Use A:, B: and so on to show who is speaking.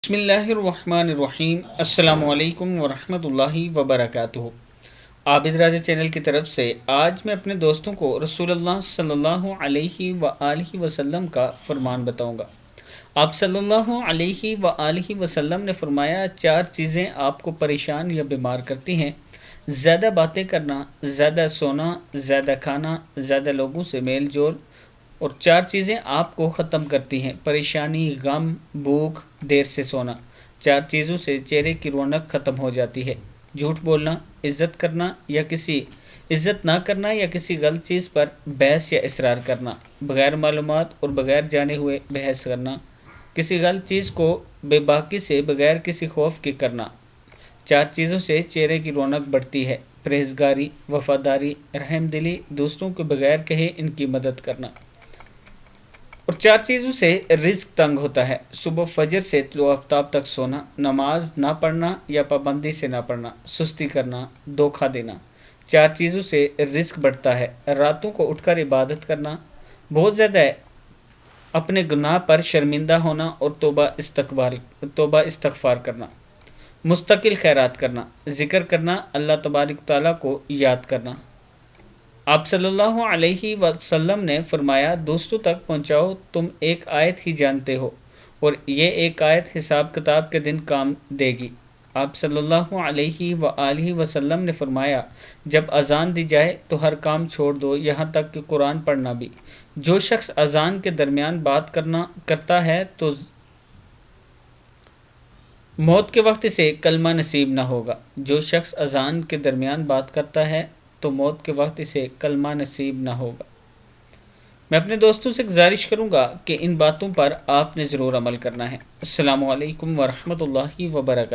A: بسم اللہ الرحمن الرحیم۔ السلام علیکم ورحمۃ اللہ وبرکاتہ۔ عابد راجہ چینل کی طرف سے آج میں اپنے دوستوں کو رسول اللہ صلی اللہ علیہ وآلہ وسلم کا فرمان بتاؤں گا۔ آپ صلی اللہ علیہ وآلہ وسلم نے فرمایا، چار چیزیں آپ کو پریشان یا بیمار کرتی ہیں: زیادہ باتیں کرنا، زیادہ سونا، زیادہ کھانا، زیادہ لوگوں سے میل جول۔ اور چار چیزیں آپ کو ختم کرتی ہیں: پریشانی، غم، بھوک، دیر سے سونا۔ چار چیزوں سے چہرے کی رونق ختم ہو جاتی ہے: جھوٹ بولنا، عزت نہ کرنا یا کسی غلط چیز پر بحث یا اصرار کرنا، بغیر معلومات اور بغیر جانے ہوئے بحث کرنا، کسی غلط چیز کو بے باکی سے بغیر کسی خوف کے کرنا۔ چار چیزوں سے چہرے کی رونق بڑھتی ہے: پرہیزگاری، وفاداری، رحم دلی، دوسروں کے بغیر کہے ان کی مدد کرنا۔ اور چار چیزوں سے رزق تنگ ہوتا ہے: صبح فجر سے طلوع آفتاب تک سونا، نماز نہ پڑھنا یا پابندی سے نہ پڑھنا، سستی کرنا، دھوکہ دینا۔ چار چیزوں سے رزق بڑھتا ہے: راتوں کو اٹھ کر عبادت کرنا، بہت زیادہ اپنے گناہ پر شرمندہ ہونا اور توبہ استغفار کرنا، مستقل خیرات کرنا، ذکر کرنا، اللہ تبارک تعالیٰ کو یاد کرنا۔ آپ صلی اللہ علیہ وسلم نے فرمایا، دوستوں تک پہنچاؤ، تم ایک آیت ہی جانتے ہو اور یہ ایک آیت حساب کتاب کے دن کام دے گی۔ آپ صلی اللہ علیہ وآلہ وسلم نے فرمایا، جب اذان دی جائے تو ہر کام چھوڑ دو، یہاں تک کہ قرآن پڑھنا بھی۔ جو شخص اذان کے درمیان بات کرتا ہے تو موت کے وقت اسے کلمہ نصیب نہ ہوگا۔ جو شخص اذان کے درمیان بات کرتا ہے تو موت کے وقت اسے کلمہ نصیب نہ ہوگا۔ میں اپنے دوستوں سے گزارش کروں گا کہ ان باتوں پر آپ نے ضرور عمل کرنا ہے۔ السلام علیکم ورحمۃ اللہ وبرکاتہ۔